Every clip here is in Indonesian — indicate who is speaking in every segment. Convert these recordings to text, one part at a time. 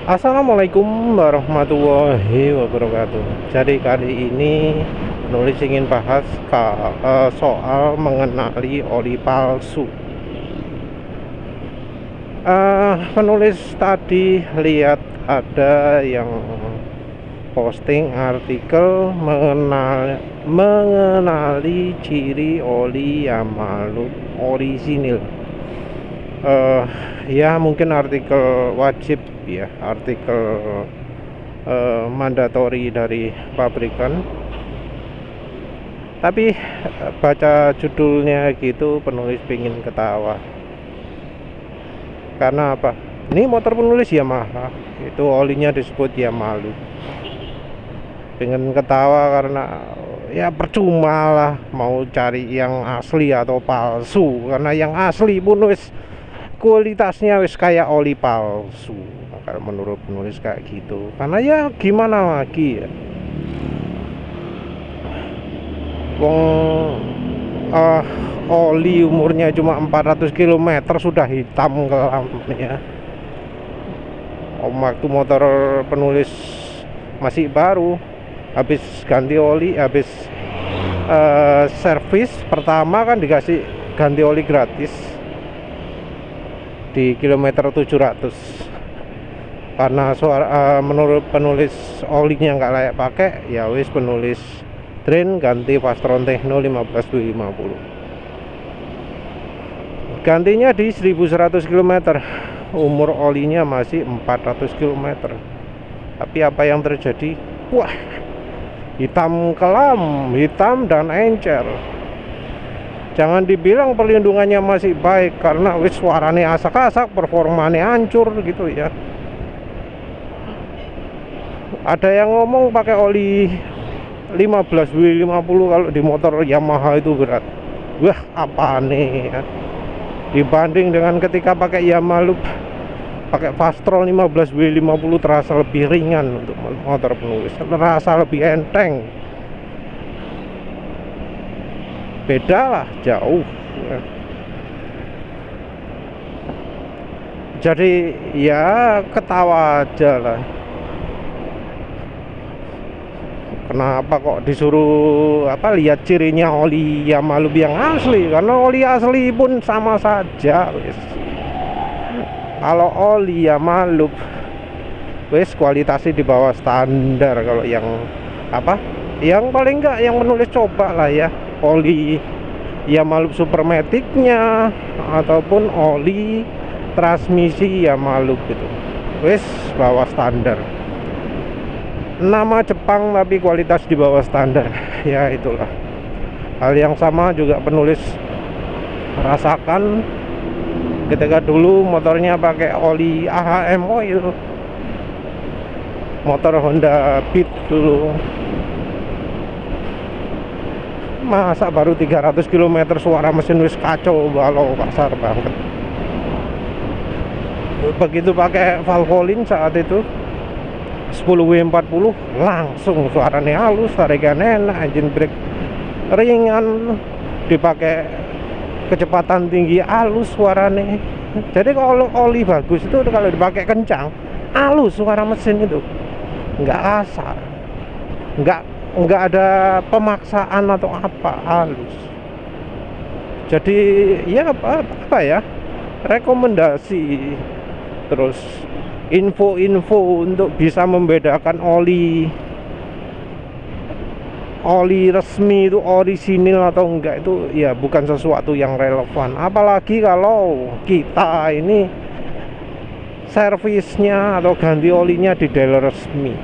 Speaker 1: Assalamualaikum warahmatullahi wabarakatuh. Jadi kali ini penulis ingin bahas soal mengenali oli palsu. Penulis tadi lihat ada yang posting artikel mengenali ciri oli Yamaluk orisinil. Ya mungkin artikel wajib ya, artikel mandatori dari pabrikan. Tapi baca judulnya gitu penulis pingin ketawa. Karena apa? Ini motor penulis Yamaha, itu olinya disebut Yamaluk. Pengen ketawa karena ya percuma lah mau cari yang asli atau palsu, karena yang asli pun wis kualitasnya wis kayak oli palsu. Kalau menurut penulis kayak gitu, karena ya gimana lagi ya, wong oli umurnya cuma 400 km sudah hitam kelamnya. Waktu motor penulis masih baru, habis ganti oli, habis servis pertama kan dikasih ganti oli gratis di kilometer 700. Karena menurut penulis olinya nggak layak pakai, ya wis penulis drain ganti Fastron Techno 15W50. Gantinya di 1100 km, umur olinya masih 400 km. Tapi apa yang terjadi? Wah, hitam kelam, hitam dan encer. Jangan dibilang perlindungannya masih baik, karena wis suaranya asak-asak, performanya hancur gitu ya. Ada yang ngomong pakai oli 15W50 kalau di motor Yamaha itu berat. Wah, apa nih ya? Dibanding dengan ketika pakai Yamaluk, pakai Fastron 15W50 terasa lebih ringan untuk motor penulis, terasa lebih enteng. Beda lah, jauh ya. Jadi ya ketawa aja lah. Kenapa kok disuruh lihat cirinya oli Yamaluk yang asli? Karena oli asli pun sama saja wis. Kalau oli Yamaluk wis kualitasnya di bawah standar. Kalau yang yang paling enggak yang menulis coba lah ya, oli Yamaluk Supermatic-nya ataupun oli transmisi Yamaluk gitu, wis bawah standar. Nama Jepang tapi kualitas di bawah standar. Ya itulah hal yang sama juga penulis rasakan ketika dulu motornya pakai oli AHM oil, motor Honda Beat dulu. Masa baru 300 km suara mesin wis kacau balau, kasar banget. Begitu pakai Valvoline saat itu 10W40 langsung suaranya halus, tarikan enak, engine brake ringan, dipakai kecepatan tinggi halus suaranya. Jadi kalau oli bagus itu kalau dipakai kencang halus suara mesin itu, nggak kasar, nggak ada pemaksaan atau apa, halus. Jadi ya apa ya, rekomendasi terus info-info untuk bisa membedakan oli resmi itu orisinil atau enggak, itu ya bukan sesuatu yang relevan. Apalagi kalau kita ini servisnya atau ganti olinya di dealer resmi.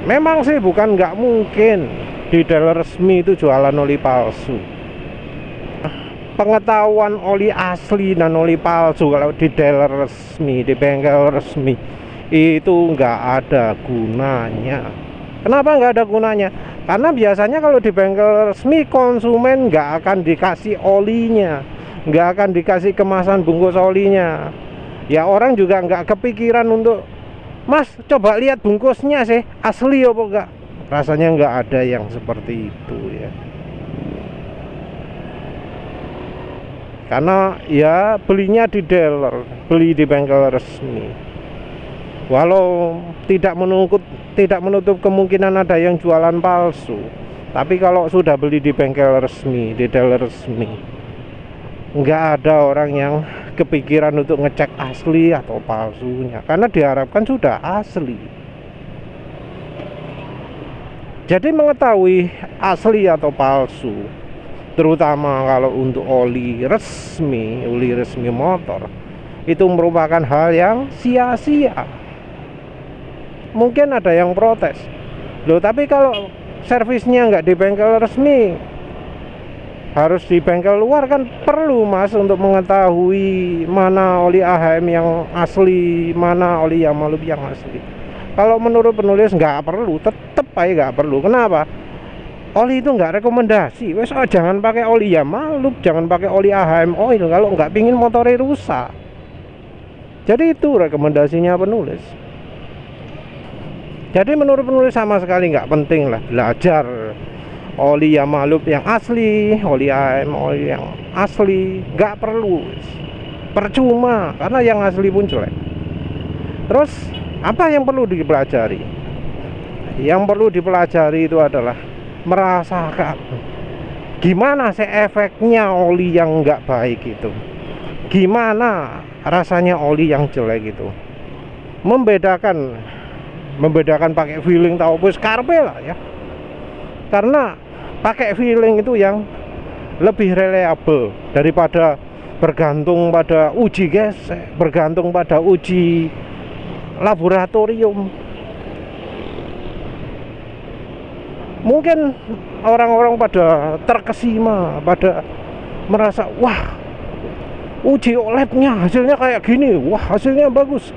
Speaker 1: Memang sih bukan nggak mungkin di dealer resmi itu jualan oli palsu. Pengetahuan oli asli dan oli palsu kalau di dealer resmi, di bengkel resmi itu nggak ada gunanya. Kenapa nggak ada gunanya? Karena biasanya kalau di bengkel resmi konsumen nggak akan dikasih olinya, nggak akan dikasih kemasan bungkus olinya. Ya orang juga nggak kepikiran untuk, Mas coba lihat bungkusnya sih asli apa enggak. Rasanya nggak ada yang seperti itu ya. karena ya belinya di dealer, beli di bengkel resmi. Walau tidak menutup kemungkinan ada yang jualan palsu, tapi kalau sudah beli di bengkel resmi, di dealer resmi, nggak ada orang yang kepikiran untuk ngecek asli atau palsunya, karena diharapkan sudah asli. Jadi mengetahui asli atau palsu, terutama kalau untuk oli resmi motor, itu merupakan hal yang sia-sia. Mungkin ada yang protes, loh tapi kalau servisnya nggak di bengkel resmi, harus di bengkel luar, kan perlu mas untuk mengetahui mana oli AHM yang asli, mana oli Yamalup yang asli. Kalau menurut penulis nggak perlu, tetep aja nggak perlu. Kenapa? Oli itu nggak rekomendasi. Wes jangan pakai oli Yamalup, jangan pakai oli AHM oil kalau nggak pingin motornya rusak. Jadi itu rekomendasinya penulis. Jadi menurut penulis sama sekali nggak penting lah belajar oli Yamalup yang asli, oli AHM oli yang asli, nggak perlu, percuma, karena yang asli pun jelek. Terus apa yang perlu dipelajari? Yang perlu dipelajari itu adalah merasakan gimana sih efeknya oli yang nggak baik itu, gimana rasanya oli yang jelek itu, membedakan pakai feeling tahu bos karpe lah ya, karena pakai feeling itu yang lebih reliable daripada bergantung pada uji gesek, bergantung pada uji laboratorium. Mungkin orang-orang pada terkesima, pada merasa wah uji labnya hasilnya kayak gini, wah hasilnya bagus.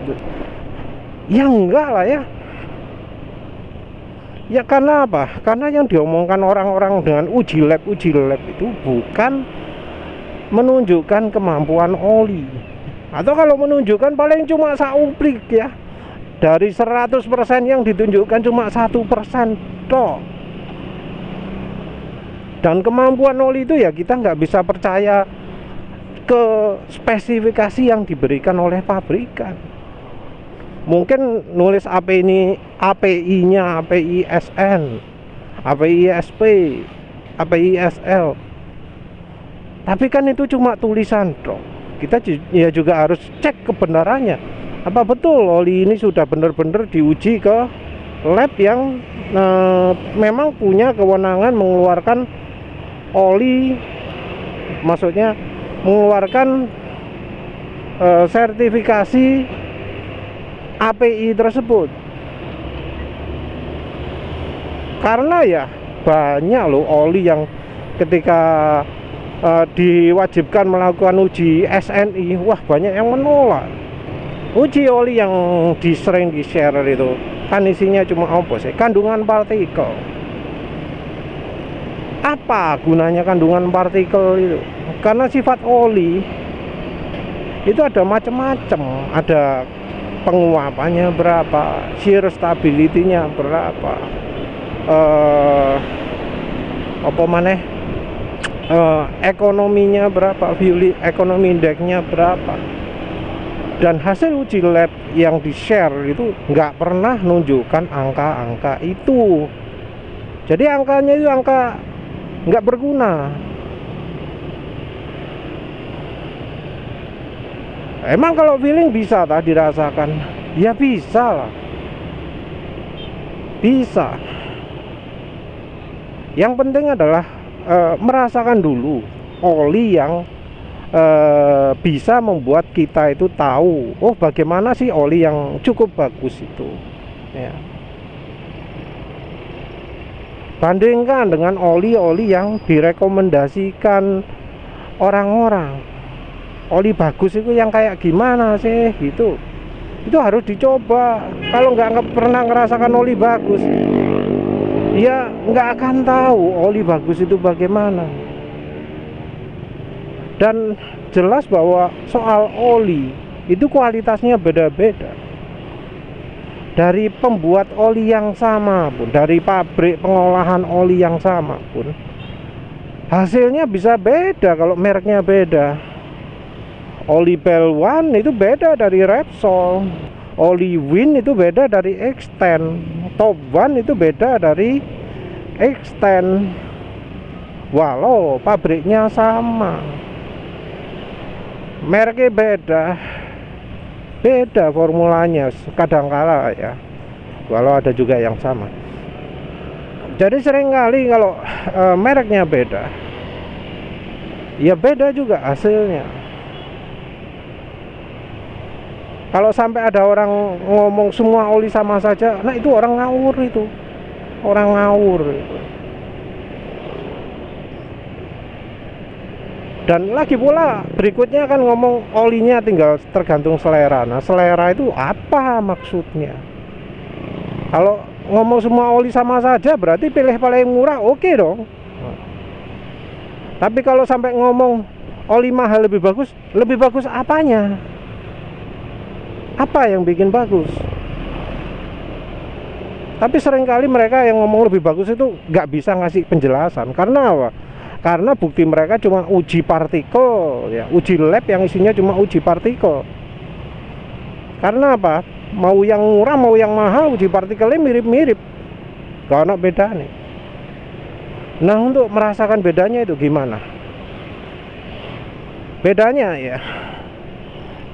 Speaker 1: Ya enggak lah ya. Ya karena apa? Karena yang diomongkan orang-orang dengan uji lab itu bukan menunjukkan kemampuan oli. Atau kalau menunjukkan paling cuma sauplik ya. Dari 100% yang ditunjukkan cuma 1% toh. Dan kemampuan oli itu ya kita nggak bisa percaya ke spesifikasi yang diberikan oleh pabrikan. Mungkin nulis API-nya API SN, API SP, API SL. Tapi kan itu cuma tulisan dong. Kita ya juga harus cek kebenarannya. Apa betul oli ini sudah benar-benar diuji ke lab yang memang punya kewenangan mengeluarkan oli, maksudnya mengeluarkan sertifikasi API tersebut. Karena ya banyak loh oli yang ketika diwajibkan melakukan uji SNI, wah banyak yang menolak. Uji oli yang sering di-share itu kan isinya cuma apa sih? Kandungan partikel. Apa gunanya kandungan partikel itu? Karena sifat oli itu ada macam-macam, ada penguapannya berapa, shear stability-nya berapa, ekonominya berapa, fuel economy index-nya berapa. Dan hasil uji lab yang di-share itu nggak pernah nunjukkan angka-angka itu. Jadi angkanya itu angka nggak berguna. Emang kalau feeling bisa tak dirasakan? Ya bisa lah, bisa. Yang penting adalah merasakan dulu oli yang bisa membuat kita itu tahu, oh bagaimana sih oli yang cukup bagus itu ya. Bandingkan dengan oli-oli yang direkomendasikan orang-orang. Oli bagus itu yang kayak gimana sih gitu, itu harus dicoba. Kalau nggak pernah ngerasakan oli bagus, ya nggak akan tahu oli bagus itu bagaimana. Dan jelas bahwa soal oli itu kualitasnya beda-beda. Dari pembuat oli yang sama pun, dari pabrik pengolahan oli yang sama pun, hasilnya bisa beda kalau mereknya beda. Oli Bell-One itu beda dari Repsol. Oli Win itu beda dari Extend. Top One itu beda dari Extend. Walau pabriknya sama, mereknya beda formulanya kadangkala ya. Walau ada juga yang sama. Jadi seringkali kalau mereknya beda, ya beda juga hasilnya. Kalau sampai ada orang ngomong semua oli sama saja, nah itu orang ngawur itu. Orang ngawur itu. Dan lagi pula berikutnya kan ngomong olinya tinggal tergantung selera. Nah selera itu apa maksudnya? Kalau ngomong semua oli sama saja berarti pilih paling murah, oke dong. Tapi kalau sampai ngomong oli mahal lebih bagus apanya? Apa yang bikin bagus? Tapi seringkali mereka yang ngomong lebih bagus itu nggak bisa ngasih penjelasan. Karena apa? Karena bukti mereka cuma uji partikel ya, uji lab yang isinya cuma uji partikel. Karena apa? Mau yang murah mau yang mahal uji partikelnya mirip-mirip, gak ada beda nih. Nah untuk merasakan bedanya itu gimana? Bedanya ya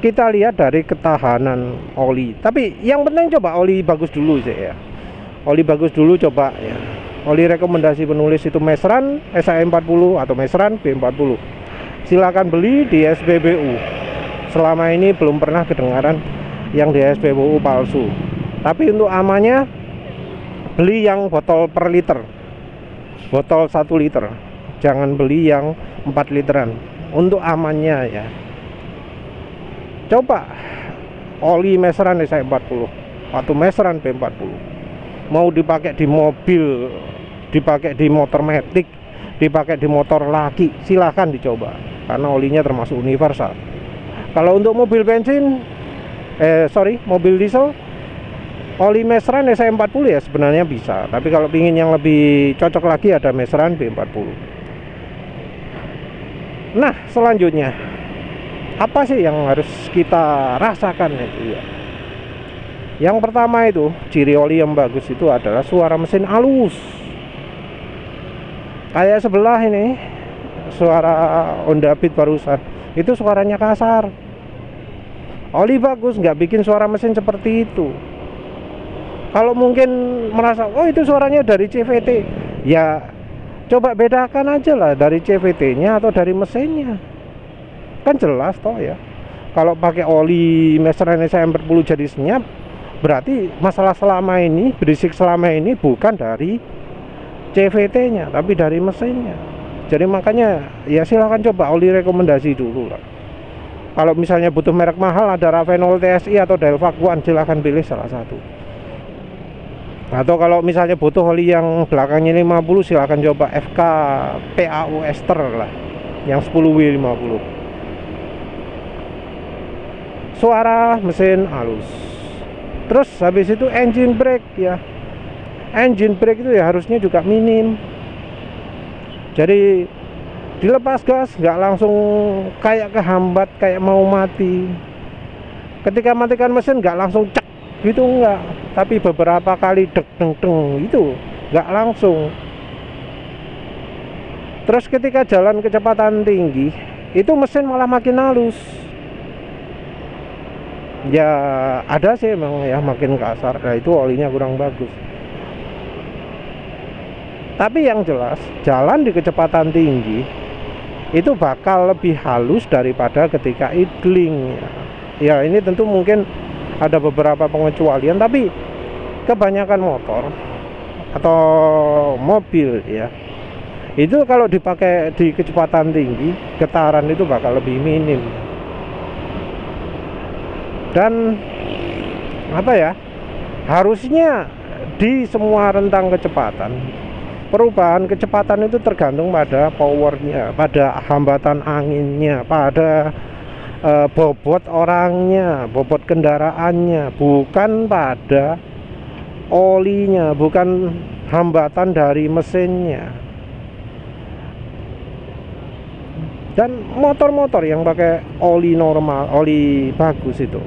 Speaker 1: kita lihat dari ketahanan oli. Tapi yang penting coba oli bagus dulu sih ya. Oli bagus dulu coba ya. Oli rekomendasi penulis itu Mesran SAE40 atau Mesran B40. Silakan beli di SPBU. Selama ini belum pernah kedengaran yang di SPBU palsu. Tapi untuk amannya beli yang botol per liter. Botol 1 liter. Jangan beli yang 4 literan. Untuk amannya ya. Coba oli Mesran SAE40 atau Mesran B40. Mau dipakai di mobil, dipakai di motor matic, dipakai di motor laki, silahkan dicoba karena olinya termasuk universal. Kalau untuk mobil bensin mobil diesel, oli Mesran SAE40 ya sebenarnya bisa. Tapi kalau ingin yang lebih cocok lagi ada Mesran B40. Nah selanjutnya apa sih yang harus kita rasakan itu ya? Yang pertama itu ciri oli yang bagus itu adalah suara mesin halus. Kayak sebelah ini suara Honda Beat barusan itu suaranya kasar. Oli bagus nggak bikin suara mesin seperti itu. Kalau mungkin merasa oh itu suaranya dari CVT, ya coba bedakan aja lah dari CVT-nya atau dari mesinnya. Kan jelas toh ya. Kalau pakai oli Mesran SAE40 jadi senyap, berarti masalah selama ini, berisik selama ini bukan dari CVT-nya, tapi dari mesinnya. Jadi makanya ya silahkan coba oli rekomendasi dulu lah. Kalau misalnya butuh merek mahal ada Ravenol TSI atau Delvac One, silahkan pilih salah satu. Atau kalau misalnya butuh oli yang belakangnya 50, silahkan coba FK PAU Ester lah, yang 10W50. Suara mesin halus. Terus habis itu engine brake ya. Engine brake itu ya harusnya juga minim. Jadi dilepas gas nggak langsung kayak kehambat, kayak mau mati. Ketika matikan mesin nggak langsung cek gitu, enggak. Tapi beberapa kali deg deng deng itu nggak langsung. Terus ketika jalan kecepatan tinggi itu mesin malah makin halus. Ya ada sih emang ya makin kasar. Nah itu olinya kurang bagus. Tapi yang jelas jalan di kecepatan tinggi itu bakal lebih halus daripada ketika idling. Ya ini tentu mungkin ada beberapa pengecualian, tapi kebanyakan motor atau mobil ya itu kalau dipakai di kecepatan tinggi getaran itu bakal lebih minim. Dan apa ya, harusnya di semua rentang kecepatan perubahan kecepatan itu tergantung pada powernya, pada hambatan anginnya, pada bobot orangnya, bobot kendaraannya, bukan pada olinya, bukan hambatan dari mesinnya. Dan motor-motor yang pakai oli normal, oli bagus itu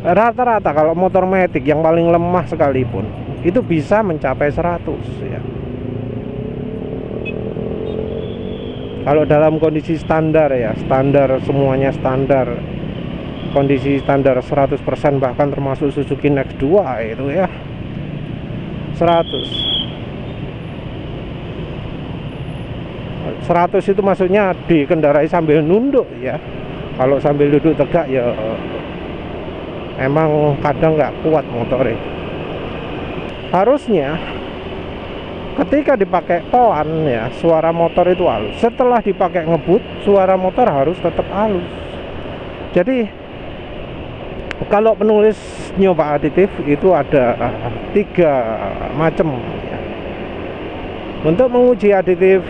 Speaker 1: rata-rata kalau motor matic yang paling lemah sekalipun itu bisa mencapai 100 ya. Kalau dalam kondisi standar ya, standar semuanya standar, kondisi standar 100% bahkan termasuk Suzuki Next 2 itu ya 100 itu maksudnya dikendarai sambil nunduk ya. Kalau sambil duduk tegak ya emang kadang nggak kuat motornya. Harusnya ketika dipakai pelan ya suara motor itu halus, setelah dipakai ngebut suara motor harus tetap halus. Jadi kalau penulis nyoba aditif itu ada 3 macam ya. Untuk menguji aditif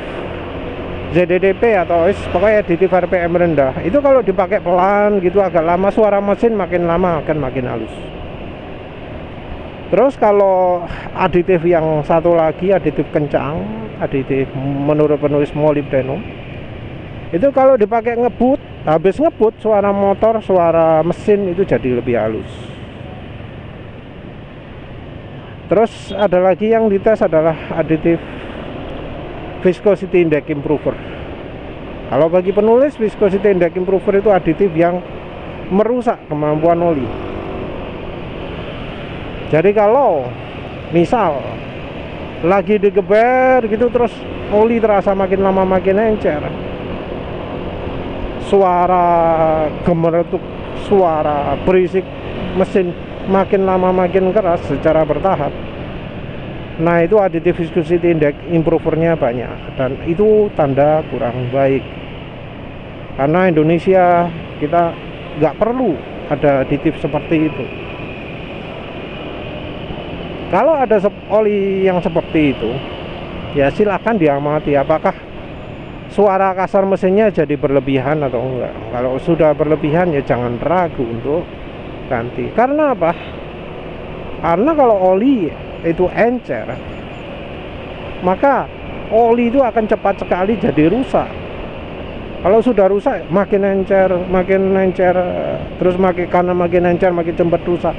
Speaker 1: ZDDP atau pokoknya aditif RPM rendah itu kalau dipakai pelan gitu agak lama suara mesin makin lama akan makin halus. Terus kalau aditif yang satu lagi aditif kencang, aditif menurut penulis molybdenum itu kalau dipakai ngebut, habis ngebut suara motor, suara mesin itu jadi lebih halus. Terus ada lagi yang dites adalah aditif viscosity index improver. Kalau bagi penulis, viscosity index improver itu aditif yang merusak kemampuan oli. Jadi kalau misal lagi digeber gitu terus oli terasa makin lama makin encer, suara gemeretuk, suara berisik mesin makin lama makin keras secara bertahap. Nah itu aditif viscosity index improvernya banyak, dan itu tanda kurang baik. Karena Indonesia kita nggak perlu ada aditif seperti itu. Kalau ada oli yang seperti itu, ya silahkan diamati apakah suara kasar mesinnya jadi berlebihan atau enggak. Kalau sudah berlebihan ya jangan ragu untuk ganti. Karena apa? Karena kalau oli itu encer, maka oli itu akan cepat sekali jadi rusak. Kalau sudah rusak makin encer, terus karena makin encer makin cepat rusak,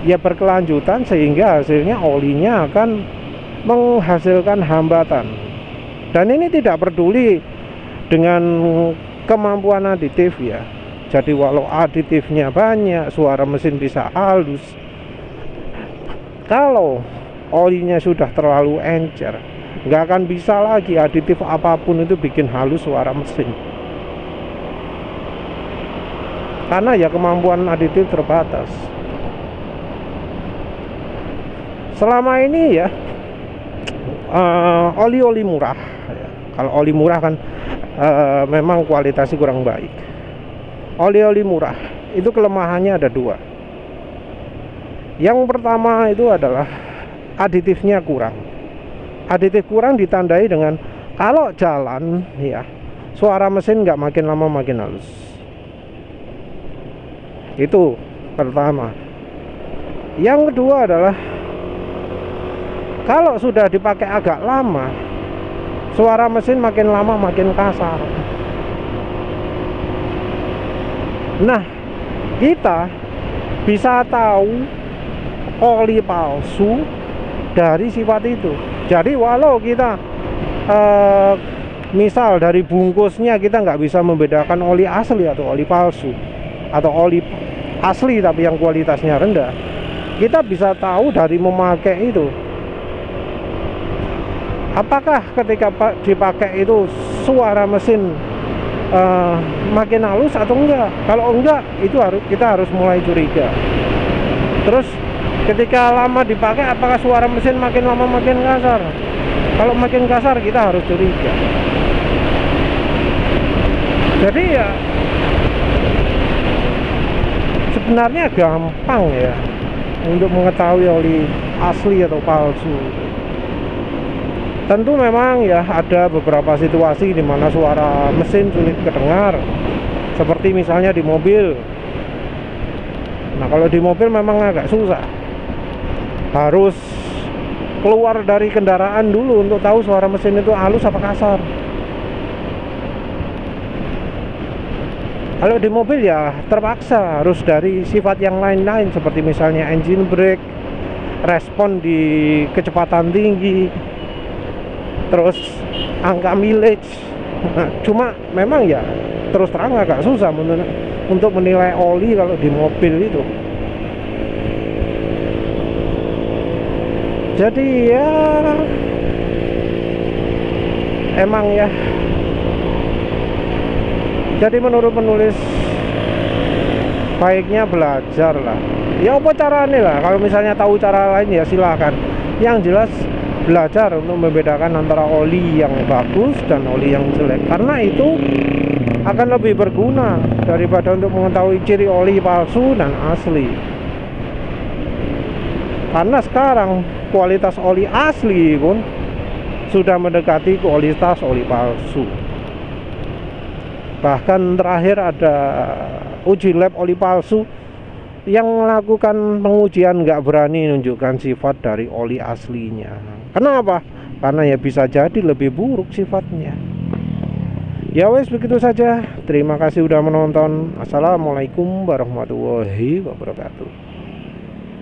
Speaker 1: ya berkelanjutan sehingga hasilnya olinya akan menghasilkan hambatan. Dan ini tidak peduli dengan kemampuan aditif ya. Jadi walau aditifnya banyak, suara mesin bisa halus, kalau olinya sudah terlalu encer, nggak akan bisa lagi aditif apapun itu bikin halus suara mesin. Karena ya kemampuan aditif terbatas. Selama ini ya oli-oli murah ya. Kalau oli murah kan memang kualitasnya kurang baik. Oli-oli murah itu kelemahannya ada 2. Yang pertama itu adalah aditifnya kurang. Aditif kurang ditandai dengan kalau jalan ya suara mesin nggak makin lama makin halus. Itu pertama. Yang kedua adalah kalau sudah dipakai agak lama suara mesin makin lama makin kasar. Nah kita bisa tahu oli palsu dari sifat itu. Jadi walau kita misal dari bungkusnya kita nggak bisa membedakan oli asli atau oli palsu, atau oli asli tapi yang kualitasnya rendah, kita bisa tahu dari memakai itu. Apakah ketika dipakai itu suara mesin makin halus atau enggak? Kalau enggak, itu kita harus mulai curiga. Terus ketika lama dipakai, apakah suara mesin makin lama makin kasar? Kalau makin kasar kita harus curiga. Jadi ya sebenarnya gampang ya untuk mengetahui oli asli atau palsu. Tentu memang ya ada beberapa situasi di mana suara mesin sulit kedengar, seperti misalnya di mobil. Nah kalau di mobil memang agak susah, harus keluar dari kendaraan dulu untuk tahu suara mesin itu halus apa kasar. Kalau di mobil ya terpaksa harus dari sifat yang lain-lain, seperti misalnya engine brake, respon di kecepatan tinggi, terus angka mileage. Nah, cuma memang ya terus terang agak susah untuk menilai oli kalau di mobil itu. Jadi ya emang ya, jadi menurut penulis baiknya belajar lah. Ya apa caranya lah, kalau misalnya tahu cara lain ya silahkan. Yang jelas belajar untuk membedakan antara oli yang bagus dan oli yang jelek, karena itu akan lebih berguna daripada untuk mengetahui ciri oli palsu dan asli. Karena sekarang kualitas oli asli pun sudah mendekati kualitas oli palsu. Bahkan terakhir ada uji lab oli palsu yang melakukan pengujian nggak berani menunjukkan sifat dari oli aslinya. Kenapa? Karena ya bisa jadi lebih buruk sifatnya. Ya wes, begitu saja. Terima kasih udah menonton. Assalamualaikum warahmatullahi wabarakatuh.